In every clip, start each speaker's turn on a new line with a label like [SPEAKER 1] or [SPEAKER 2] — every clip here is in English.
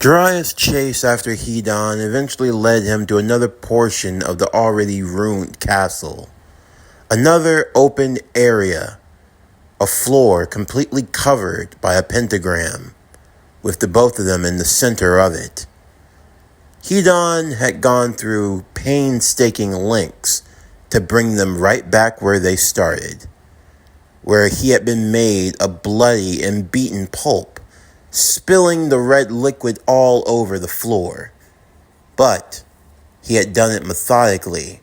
[SPEAKER 1] Jiraiya's chase after Hedon eventually led him to another portion of the already ruined castle. Another open area, a floor completely covered by a pentagram, with the both of them in the center of it. Hedon had gone through painstaking lengths to bring them right back where they started, where he had been made a bloody and beaten pulp, spilling the red liquid all over the floor. But he had done it methodically,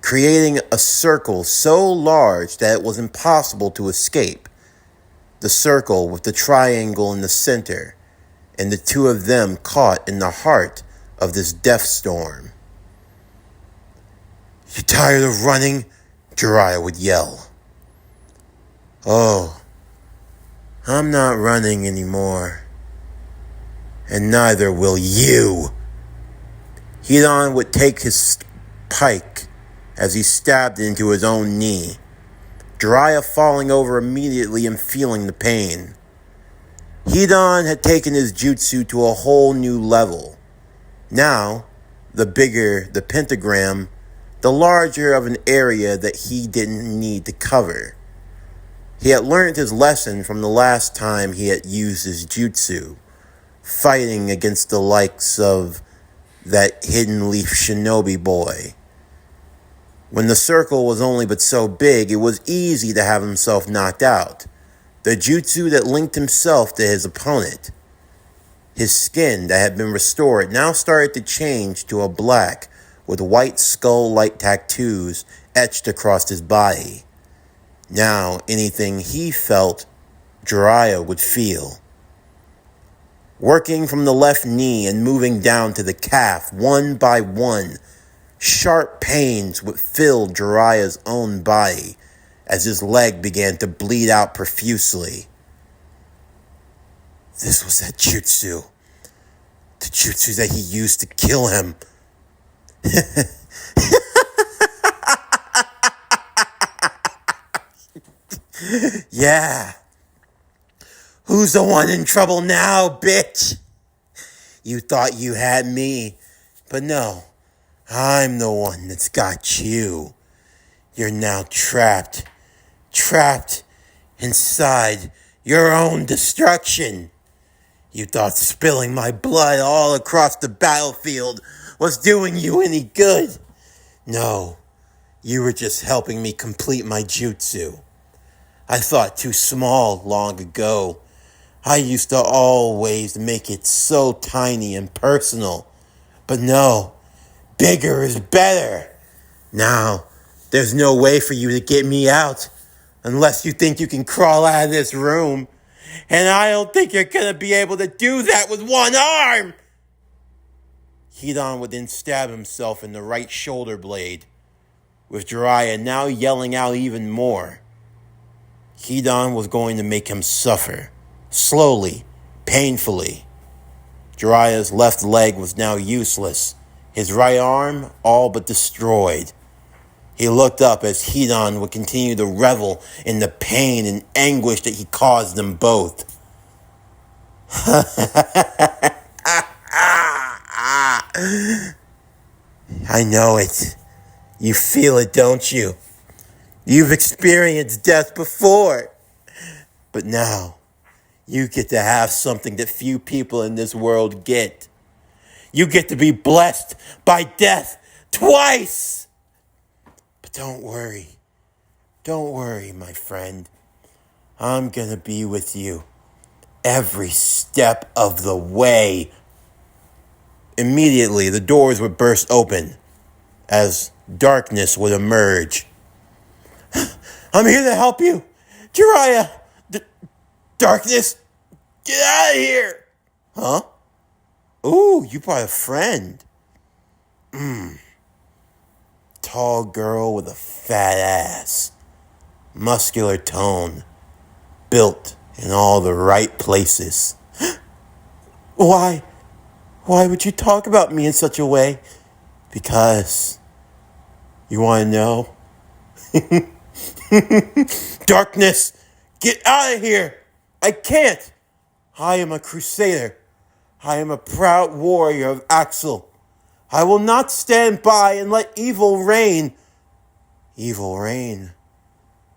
[SPEAKER 1] creating a circle so large that it was impossible to escape. The circle with the triangle in the center, and the two of them caught in the heart of this death storm. "You tired of running?" Jiraiya would yell. "Oh, I'm not running anymore. And neither will you." Hedon would take his pike as he stabbed into his own knee, Jiraiya falling over immediately and feeling the pain. Hedon had taken his jutsu to a whole new level. Now, the bigger the pentagram, the larger of an area that he didn't need to cover. He had learned his lesson from the last time he had used his jutsu, fighting against the likes of that hidden leaf shinobi boy. When the circle was only but so big, it was easy to have himself knocked out. The jutsu that linked himself to his opponent. His skin that had been restored now started to change to a black with white skull-like tattoos etched across his body. Now, anything he felt, Jiraiya would feel. Working from the left knee and moving down to the calf, one by one, sharp pains would fill Jiraiya's own body as his leg began to bleed out profusely. This was that jutsu. The jutsu that he used to kill him. Yeah. Who's the one in trouble now, bitch? You thought you had me, but no. I'm the one that's got you. You're now trapped inside your own destruction. You thought spilling my blood all across the battlefield was doing you any good. No, you were just helping me complete my jutsu. I thought too small long ago. I used to always make it so tiny and personal. But no, bigger is better. Now, there's no way for you to get me out unless you think you can crawl out of this room. And I don't think you're going to be able to do that with one arm. Hedon would then stab himself in the right shoulder blade, with Jiraiya now yelling out even more. Hedon was going to make him suffer, slowly, painfully. Jiraiya's left leg was now useless, his right arm all but destroyed. He looked up as Hedon would continue to revel in the pain and anguish that he caused them both. I know it. You feel it, don't you? You've experienced death before. But now, you get to have something that few people in this world get. You get to be blessed by death twice. But don't worry, my friend. I'm gonna be with you every step of the way. Immediately, the doors would burst open as darkness would emerge. I'm here to help you, Jiraiya. Darkness, get out of here. Huh? Ooh, you brought a friend. Tall girl with a fat ass. Muscular tone. Built in all the right places. Why would you talk about me in such a way? Because you want to know? Darkness, get out of here. I can't. I am a crusader. I am a proud warrior of Axel. I will not stand by and let evil reign. Evil reign?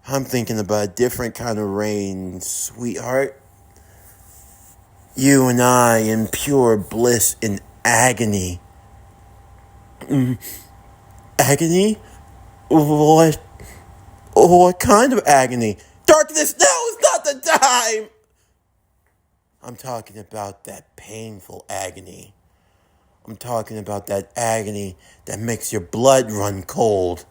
[SPEAKER 1] I'm thinking about a different kind of reign, sweetheart. You and I in pure bliss in agony. Agony? What kind of agony? Darkness, no, it's not the time! I'm talking about that painful agony. I'm talking about that agony that makes your blood run cold.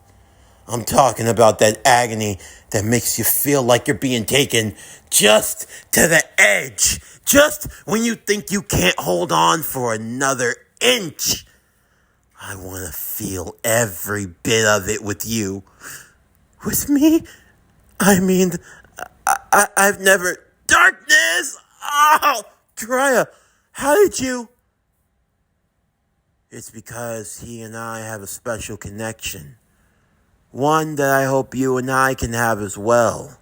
[SPEAKER 1] I'm talking about that agony that makes you feel like you're being taken just to the edge. Just when you think you can't hold on for another inch. I want to feel every bit of it with you. With me? I mean, I've never... Darkness! Oh! Jiraiya, how did you... It's because he and I have a special connection. One that I hope you and I can have as well.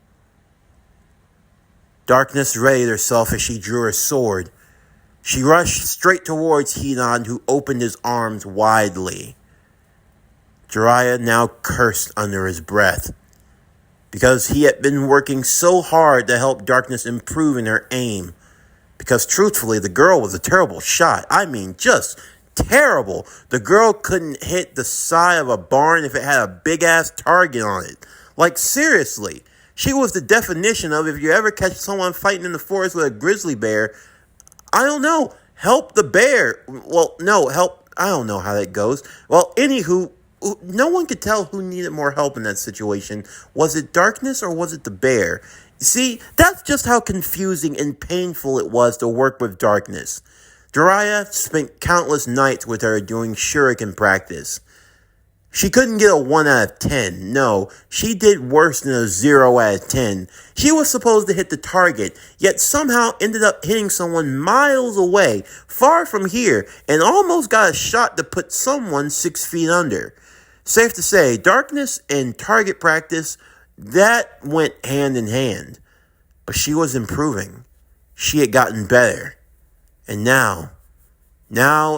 [SPEAKER 1] Darkness readied herself as she drew her sword. She rushed straight towards Hedon, who opened his arms widely. Jiraiya now cursed under his breath, because he had been working so hard to help Darkness improve in her aim. Because truthfully, the girl was a terrible shot. I mean, just terrible. The girl couldn't hit the side of a barn if it had a big-ass target on it. Like, seriously. She was the definition of, if you ever catch someone fighting in the forest with a grizzly bear, I don't know, help the bear. Well, no, help, I don't know how that goes. Well, anywho, no one could tell who needed more help in that situation. Was it Darkness or was it the bear? See, that's just how confusing and painful it was to work with Darkness. Jiraiya spent countless nights with her doing shuriken practice. She couldn't get a 1 out of 10. No, she did worse than a 0 out of 10. She was supposed to hit the target, yet somehow ended up hitting someone miles away, far from here, and almost got a shot to put someone 6 feet under. Safe to say, Darkness and target practice, that went hand in hand. But she was improving. She had gotten better. And now,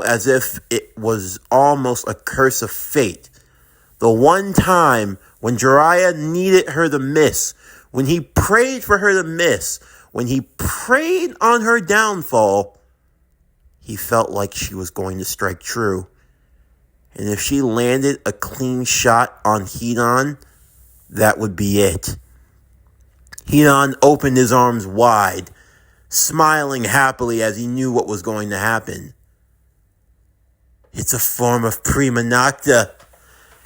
[SPEAKER 1] as if it was almost a curse of fate, the one time when Jiraiya needed her to miss, when he prayed for her to miss, when he prayed on her downfall, he felt like she was going to strike true. And if she landed a clean shot on Hedon, that would be it. Hedon opened his arms wide, smiling happily as he knew what was going to happen. It's a form of prima nocta.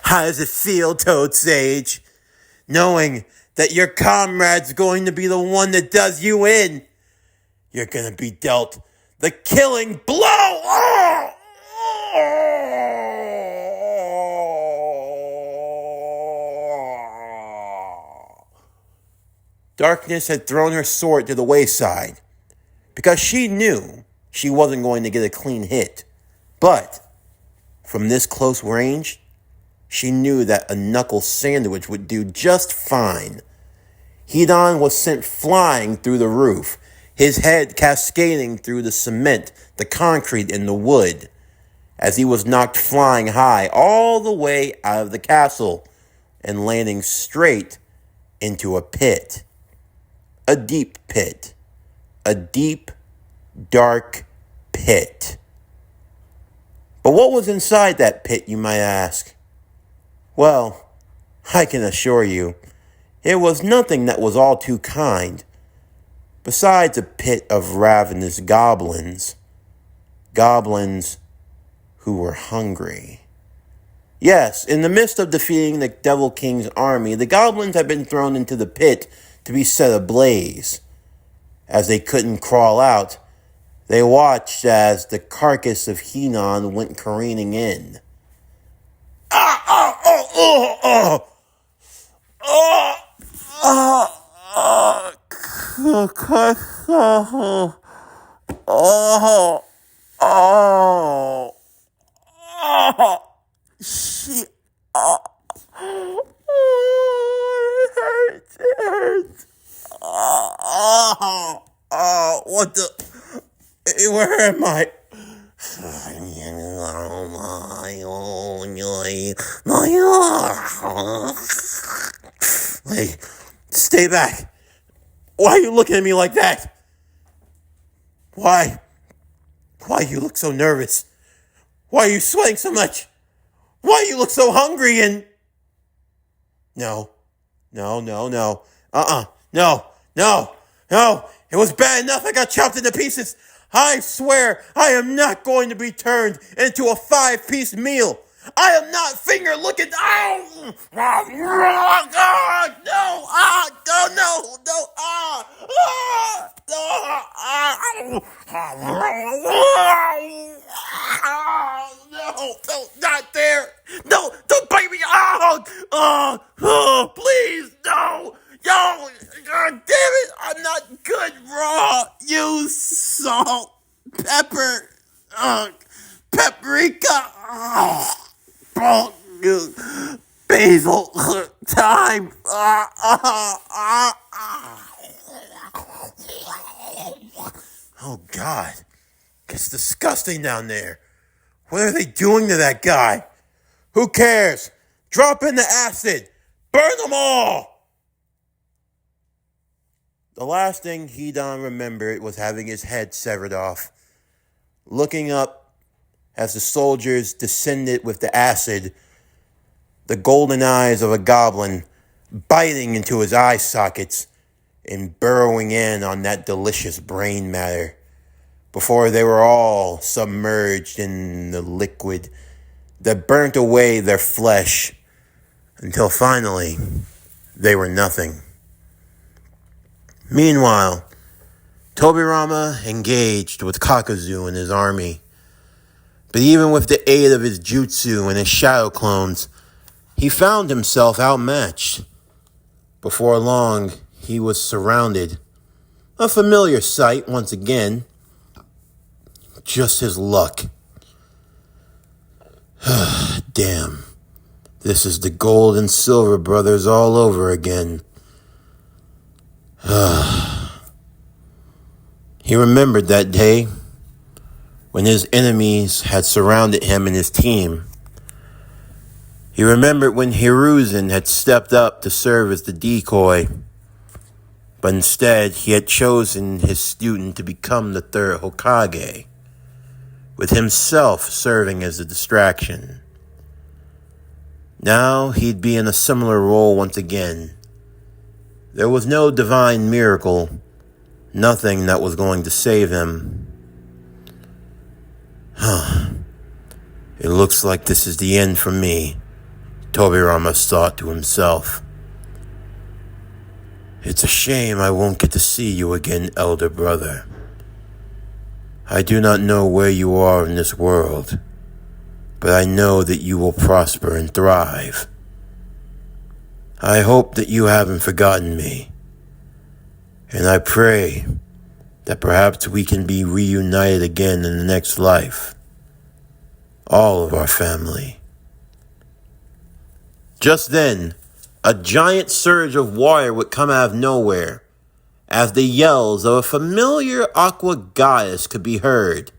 [SPEAKER 1] How does it feel, Toad Sage? Knowing that your comrade's going to be the one that does you in. You're going to be dealt the killing blow. Oh! Darkness had thrown her sword to the wayside because she knew she wasn't going to get a clean hit. But from this close range, she knew that a knuckle sandwich would do just fine. Hedon was sent flying through the roof, his head cascading through the cement, the concrete, and the wood, as he was knocked flying high all the way out of the castle and landing straight into a pit. A deep pit. A deep, dark pit. But what was inside that pit, you might ask? Well, I can assure you, it was nothing that was all too kind. Besides a pit of ravenous goblins. Goblins who were hungry. Yes, in the midst of defeating the Devil King's army, the goblins had been thrown into the pit to be set ablaze. As they couldn't crawl out, they watched as the carcass of Hedon went careening in. She, it hurts. What the? Where am I? Hey, stay back. Why are you looking at me like that? Why? Why you look so nervous? Why are you sweating so much? Why you look so hungry and... No. No. No. It was bad enough I got chopped into pieces. I swear I am not going to be turned into a 5-piece meal. I am not finger looking. Oh, God, no, no, not there. No, don't bite me. Please, no. Yo, God damn it, I'm not good raw. Use salt, pepper, paprika, basil, thyme. Oh, God. It's disgusting down there. What are they doing to that guy? Who cares? Drop in the acid. Burn them all. The last thing Hedon remembered was having his head severed off. Looking up as the soldiers descended with the acid, the golden eyes of a goblin biting into his eye sockets and burrowing in on that delicious brain matter before they were all submerged in the liquid that burnt away their flesh until finally they were nothing. Meanwhile, Tobirama engaged with Kakazu and his army. But even with the aid of his jutsu and his shadow clones, he found himself outmatched. Before long, he was surrounded. A familiar sight once again. Just his luck. Damn. This is the gold and silver brothers all over again. He remembered that day when his enemies had surrounded him and his team. He remembered when Hiruzen had stepped up to serve as the decoy, but instead he had chosen his student to become the third Hokage, with himself serving as a distraction. Now he'd be in a similar role once again. There was no divine miracle, nothing that was going to save him. It looks like this is the end for me, Tobirama thought to himself. It's a shame I won't get to see you again, elder brother. I do not know where you are in this world, but I know that you will prosper and thrive. I hope that you haven't forgotten me, and I pray that perhaps we can be reunited again in the next life. All of our family. Just then, a giant surge of water would come out of nowhere, as the yells of a familiar aqua goddess could be heard.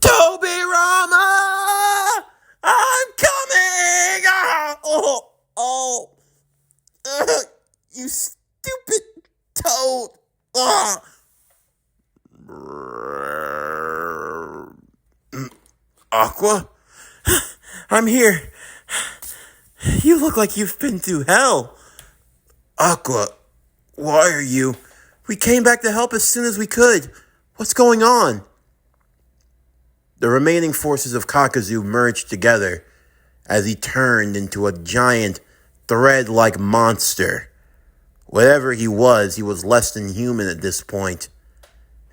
[SPEAKER 1] Tobirama! I'm coming! You stupid toad! Aqua? I'm here. You look like you've been through hell. Aqua, why are you? We came back to help as soon as we could. What's going on? The remaining forces of Kakazu merged together as he turned into a giant, thread-like monster. Whatever he was less than human at this point,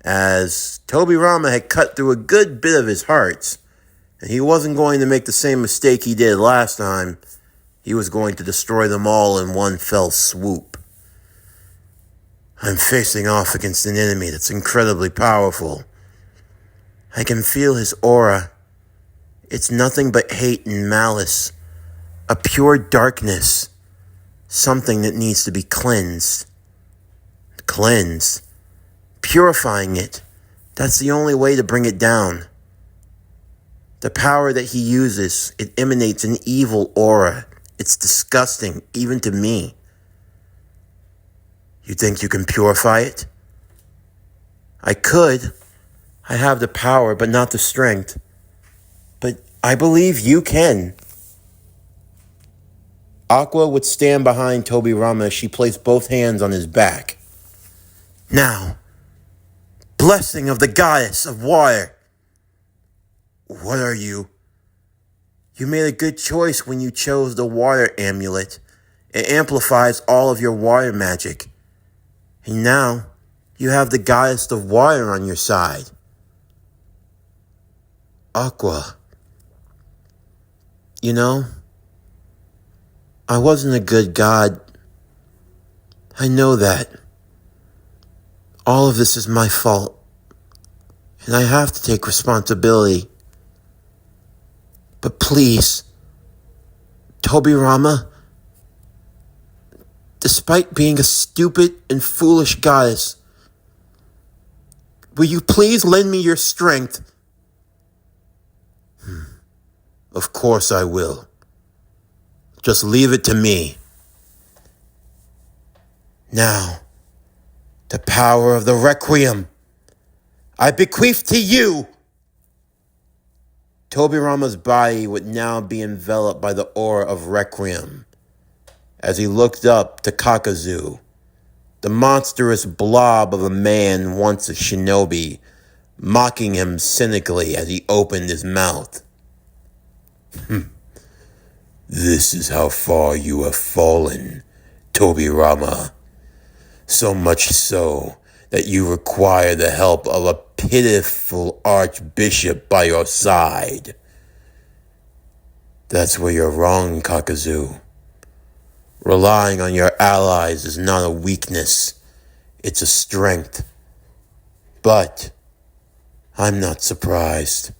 [SPEAKER 1] as Tobirama had cut through a good bit of his hearts, and he wasn't going to make the same mistake he did last time. He was going to destroy them all in one fell swoop. I'm facing off against an enemy that's incredibly powerful. I can feel his aura. It's nothing but hate and malice. A pure darkness. Something that needs to be cleansed. Cleansed. Purifying it. That's the only way to bring it down. The power that he uses, it emanates an evil aura. It's disgusting, even to me. You think you can purify it? I could. I have the power, but not the strength. But I believe you can. Aqua would stand behind Tobirama as she placed both hands on his back. Now, blessing of the goddess of water. What are you? You made a good choice when you chose the water amulet. It amplifies all of your water magic. And now, you have the goddess of water on your side. Aqua. You know, I wasn't a good god. I know that. All of this is my fault. And I have to take responsibility. But please, Tobirama, despite being a stupid and foolish goddess, will you please lend me your strength? Of course I will. Just leave it to me. Now, the power of the Requiem, I bequeath to you. Tobirama's body would now be enveloped by the aura of Requiem. As he looked up to Kakazu, the monstrous blob of a man once a shinobi, mocking him cynically as he opened his mouth. This is how far you have fallen, Tobirama. So much so that you require the help of a pitiful archbishop by your side. That's where you're wrong, Kakazu. Relying on your allies is not a weakness, it's a strength. But I'm not surprised.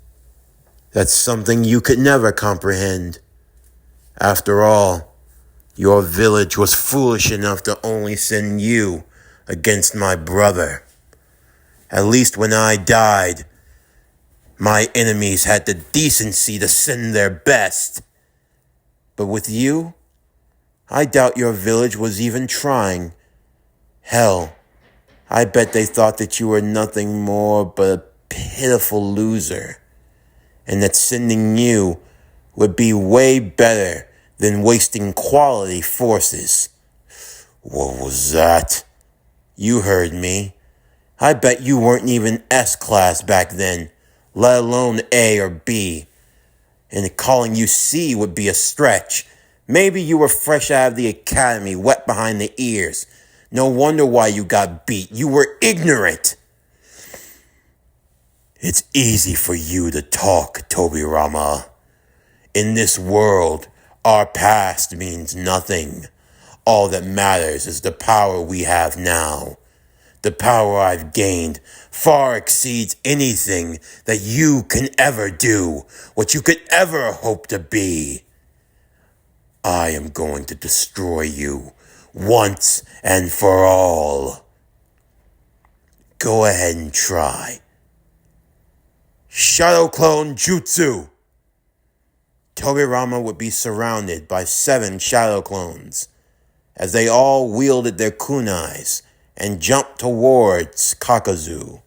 [SPEAKER 1] That's something you could never comprehend. After all, your village was foolish enough to only send you against my brother. At least when I died, my enemies had the decency to send their best. But with you, I doubt your village was even trying. Hell, I bet they thought that you were nothing more but a pitiful loser, and that sending you would be way better than wasting quality forces. What was that? You heard me. I bet you weren't even S-class back then, let alone A or B. And calling you C would be a stretch. Maybe you were fresh out of the academy, wet behind the ears. No wonder why you got beat. You were ignorant. It's easy for you to talk, Tobirama. In this world, our past means nothing. All that matters is the power we have now. The power I've gained far exceeds anything that you can ever do, what you could ever hope to be. I am going to destroy you once and for all. Go ahead and try. Shadow Clone Jutsu. Tobirama would be surrounded by 7 shadow clones as they all wielded their kunais and jumped towards Kakazu.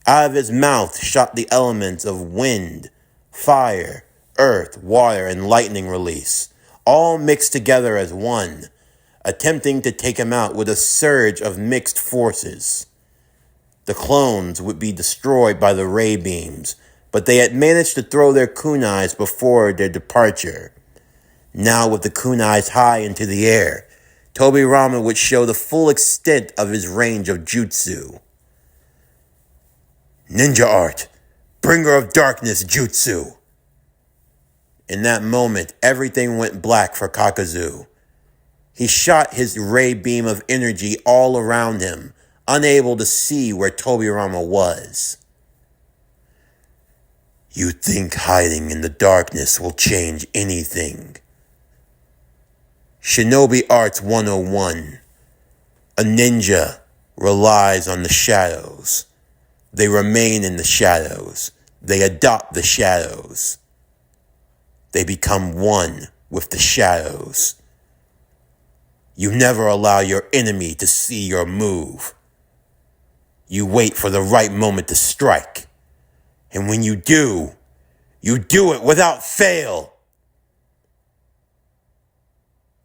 [SPEAKER 1] Out of his mouth shot the elements of wind, fire, earth, water, and lightning release, all mixed together as one, attempting to take him out with a surge of mixed forces. The clones would be destroyed by the ray beams, but they had managed to throw their kunais before their departure. Now with the kunais high into the air, Tobirama would show the full extent of his range of jutsu. Ninja art, bringer of darkness jutsu. In that moment, everything went black for Kakazu. He shot his ray beam of energy all around him, unable to see where Tobirama was. You think hiding in the darkness will change anything? Shinobi Arts 101. A ninja relies on the shadows. They remain in the shadows. They adopt the shadows. They become one with the shadows. You never allow your enemy to see your move. You wait for the right moment to strike. And when you do it without fail.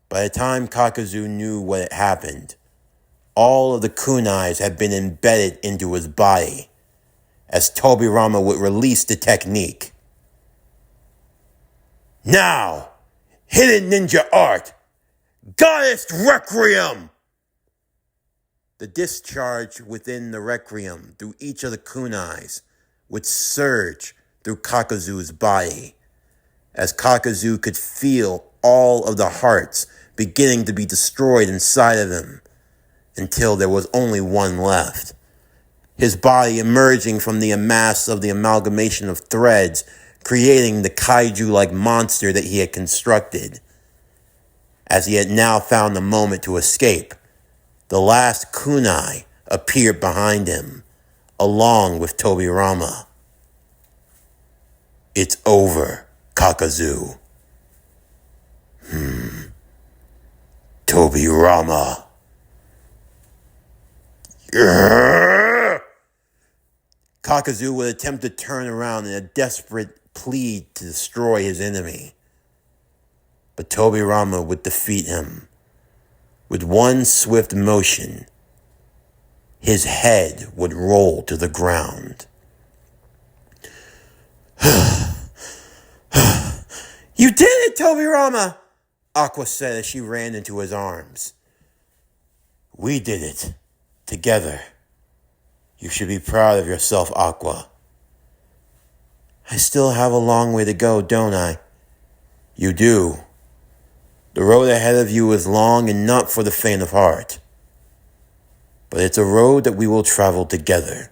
[SPEAKER 1] By the time Kakazu knew what had happened, all of the kunais had been embedded into his body, as Tobirama would release the technique. Now, hidden ninja art, Goddess Requiem! The discharge within the Requiem through each of the kunais would surge through Kakazu's body, as Kakazu could feel all of the hearts beginning to be destroyed inside of him, until there was only one left. His body emerging from the amass of the amalgamation of threads, creating the kaiju-like monster that he had constructed. As he had now found the moment to escape, the last kunai appeared behind him, along with Tobirama. It's over, Kakazu. Tobirama. Kakazu would attempt to turn around in a desperate plea to destroy his enemy. But Tobirama would defeat him. With one swift motion, his head would roll to the ground. You did it, Tobirama! Aqua said as she ran into his arms. We did it. Together. You should be proud of yourself, Aqua. I still have a long way to go, don't I? You do. The road ahead of you is long and not for the faint of heart. But it's a road that we will travel together.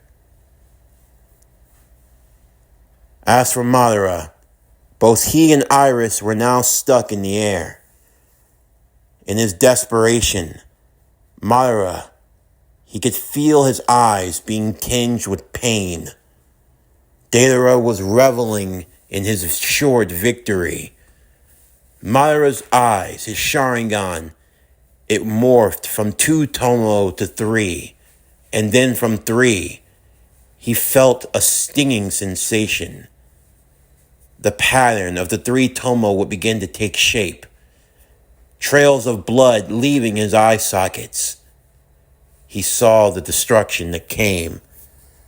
[SPEAKER 1] As for Madara, both he and Iris were now stuck in the air. In his desperation, Madara, he could feel his eyes being tinged with pain. Deidara was reveling in his assured victory. Madara's eyes, his Sharingan, it morphed from 2 tomo to 3, and then from 3, he felt a stinging sensation. The pattern of the 3 tomo would begin to take shape. Trails of blood leaving his eye sockets. He saw the destruction that came.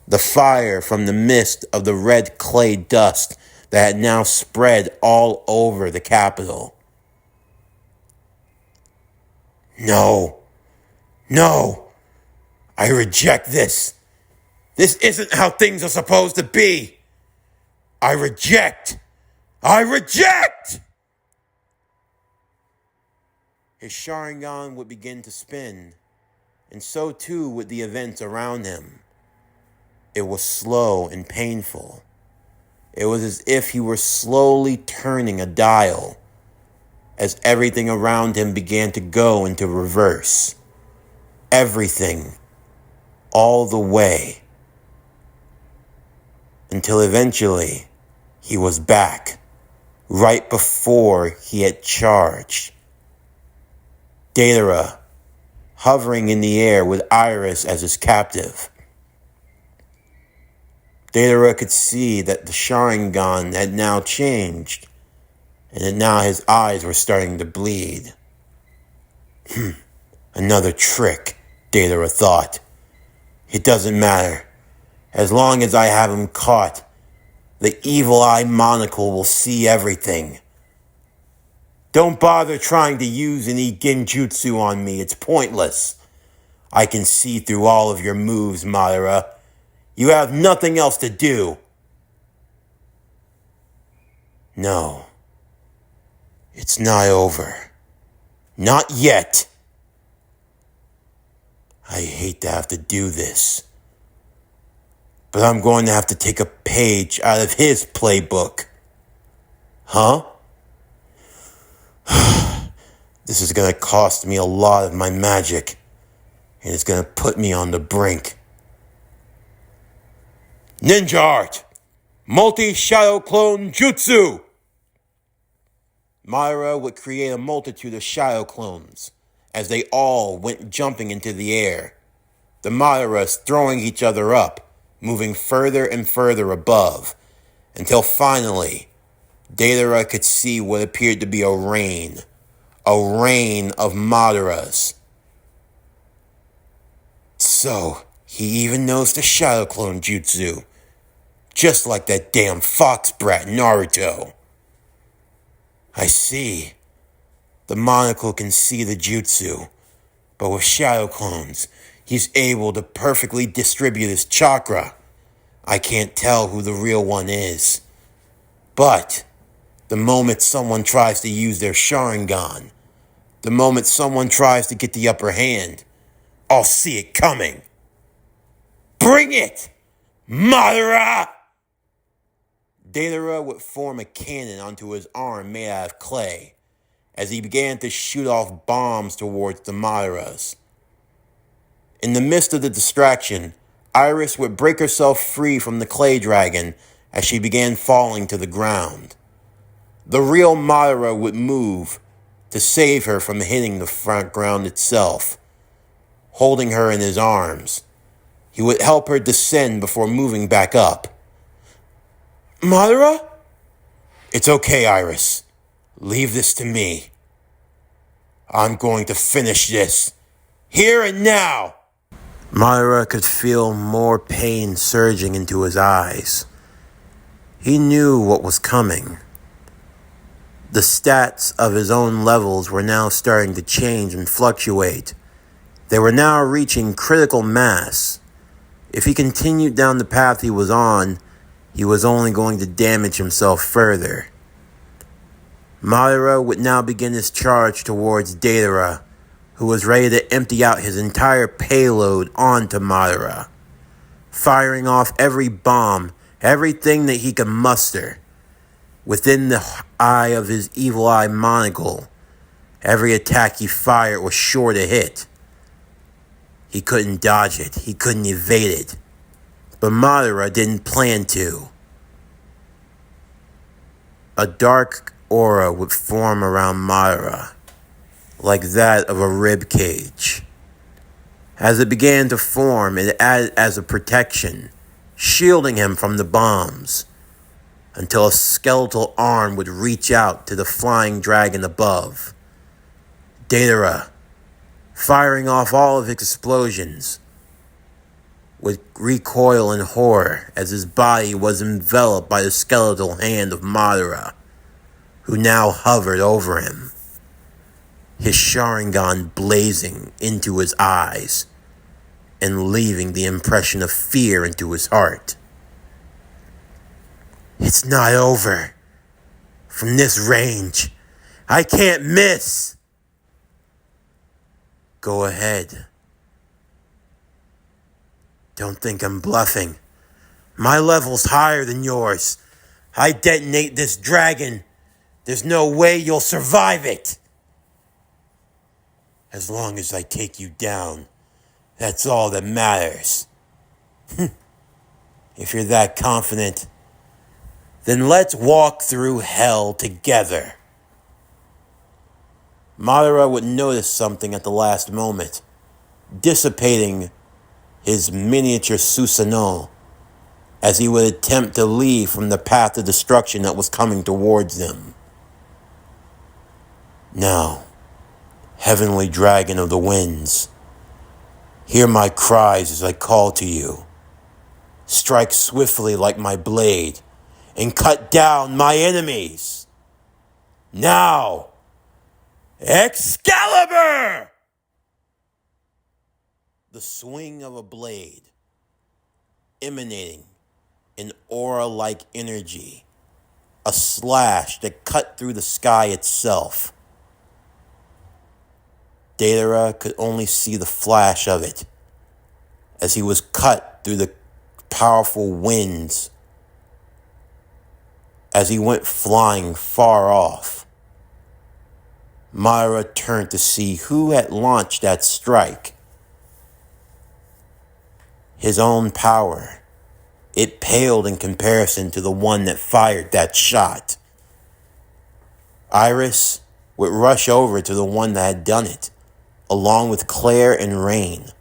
[SPEAKER 1] The fire from the mist of the red clay dust that had now spread all over the capital. No. I reject this. This isn't how things are supposed to be. I reject. His Sharingan would begin to spin, and so too would the events around him. It was slow and painful. It was as if he were slowly turning a dial, as everything around him began to go into reverse. Everything, all the way, until eventually he was back, right before he had charged. Deidara, hovering in the air with Iris as his captive. Deidara could see that the Sharingan had now changed, and that now his eyes were starting to bleed. Another trick, Deidara thought. It doesn't matter. As long as I have him caught, the evil eye monocle will see everything. Don't bother trying to use any genjutsu on me. It's pointless. I can see through all of your moves, Madara. You have nothing else to do. No. It's not over. Not yet. I hate to have to do this. But I'm going to have to take a page out of his playbook. Huh? This is going to cost me a lot of my magic. And it's going to put me on the brink. Ninja art! Multi-shadow clone jutsu! Madara would create a multitude of shadow clones as they all went jumping into the air. The Madaras throwing each other up, moving further and further above, until finally, Deidara could see what appeared to be a rain of Madaras. So, he even knows the Shadow Clone Jutsu, just like that damn fox brat Naruto. I see. The monocle can see the jutsu, but with Shadow Clones, he's able to perfectly distribute his chakra. I can't tell who the real one is. But the moment someone tries to use their Sharingan, the moment someone tries to get the upper hand, I'll see it coming. Bring it, Madara! Deidara would form a cannon onto his arm made out of clay as he began to shoot off bombs towards the Madaras. In the midst of the distraction, Iris would break herself free from the clay dragon as she began falling to the ground. The real Madara would move to save her from hitting the front ground itself. Holding her in his arms, he would help her descend before moving back up. Madara? It's okay, Iris. Leave this to me. I'm going to finish this, here and now. Madara could feel more pain surging into his eyes. He knew what was coming. The stats of his own levels were now starting to change and fluctuate. They were now reaching critical mass. If he continued down the path he was on, he was only going to damage himself further. Madara would now begin his charge towards Deidara, who was ready to empty out his entire payload onto Madara, firing off every bomb, everything that he could muster. Within the eye of his evil eye monocle, every attack he fired was sure to hit. He couldn't dodge it, he couldn't evade it, but Madara didn't plan to. A dark aura would form around Madara, like that of a rib cage. As it began to form, it acted as a protection, shielding him from the bombs, until a skeletal arm would reach out to the flying dragon above. Deidara, firing off all of his explosions, would recoil in horror as his body was enveloped by the skeletal hand of Madara, who now hovered over him, his Sharingan blazing into his eyes and leaving the impression of fear into his heart. It's not over. From this range, I can't miss. Go ahead. Don't think I'm bluffing. My level's higher than yours. I detonate this dragon. There's no way you'll survive it. As long as I take you down, that's all that matters. If you're that confident, then let's walk through hell together. Madara would notice something at the last moment, dissipating his miniature Susanoo as he would attempt to leave from the path of destruction that was coming towards them. Now, heavenly dragon of the winds, hear my cries as I call to you. Strike swiftly like my blade and cut down my enemies. Now, Excalibur! The swing of a blade, emanating an aura-like energy, a slash that cut through the sky itself. Deidara could only see the flash of it as he was cut through the powerful winds as he went flying far off. Madara turned to see who had launched that strike. His own power, It paled in comparison to the one that fired that shot. Iris would rush over to the one that had done it, along with Claire and Rain.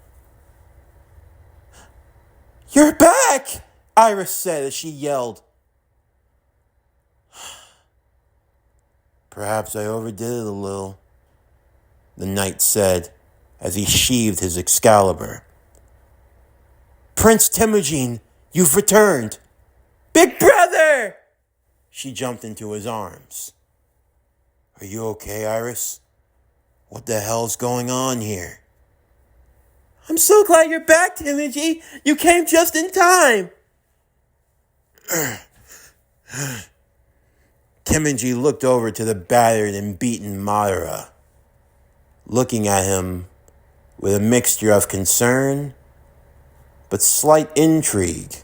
[SPEAKER 1] "You're back!" Iris said as she yelled. "Perhaps I overdid it a little," the knight said as he sheathed his Excalibur. "Prince Timujin, you've returned!" "Big brother!" She jumped into his arms. "Are you okay, Iris? What the hell's going on here?" "I'm so glad you're back, Timujin. You came just in time." Timujin looked over to the battered and beaten Madara, looking at him with a mixture of concern but slight intrigue.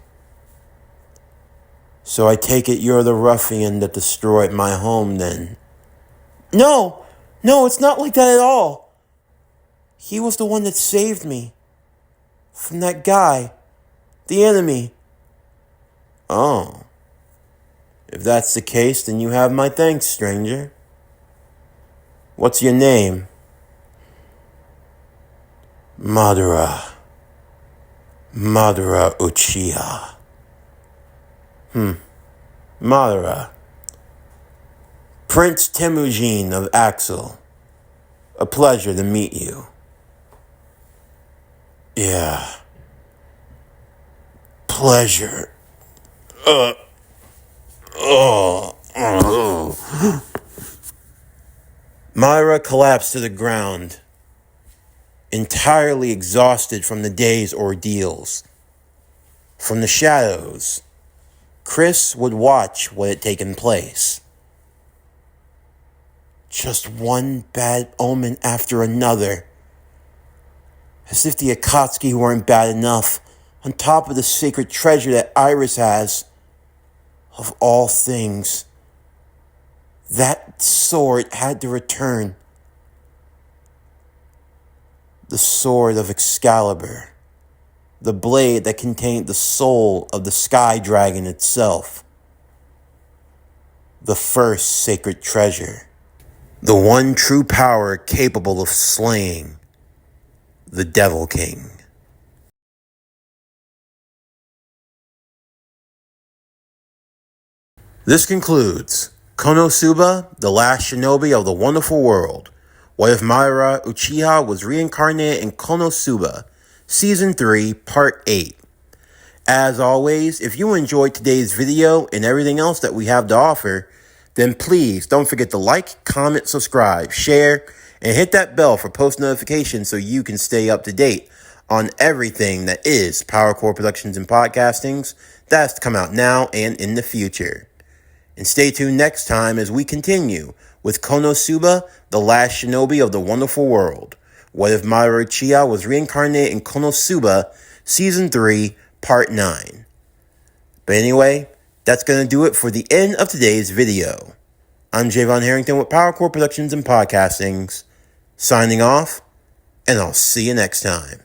[SPEAKER 1] "So I take it you're the ruffian that destroyed my home, then?" No, it's not like that at all. He was the one that saved me from that guy, the enemy." "Oh. If that's the case, then you have my thanks, stranger. What's your name?" Madara Uchiha." Madara. Prince Timujin of Axel. A pleasure to meet you. Yeah. Pleasure. Myra collapsed to the ground, entirely exhausted from the day's ordeals. From the shadows, Chris would watch what had taken place. Just one bad omen after another. As if the Akatsuki weren't bad enough, on top of the sacred treasure that Iris has. Of all things, that sword had to return. The sword of Excalibur. The blade that contained the soul of the Sky Dragon itself. The first sacred treasure. The one true power capable of slaying the Devil King. This concludes Konosuba, the last shinobi of the wonderful world. What if Madara Uchiha was reincarnated in Konosuba? Season 3, Part 8. As always, if you enjoyed today's video and everything else that we have to offer, then please don't forget to like, comment, subscribe, share, and hit that bell for post notifications so you can stay up to date on everything that is PowerCore Productions and Podcastings that's to come out now and in the future. And stay tuned next time as we continue with Konosuba, the last shinobi of the wonderful world. What if Madara Uchiha was reincarnated in Konosuba, Season 3, Part 9. But anyway, that's going to do it for the end of today's video. I'm Javon Harrington with PowerCore Productions and Podcastings, signing off, and I'll see you next time.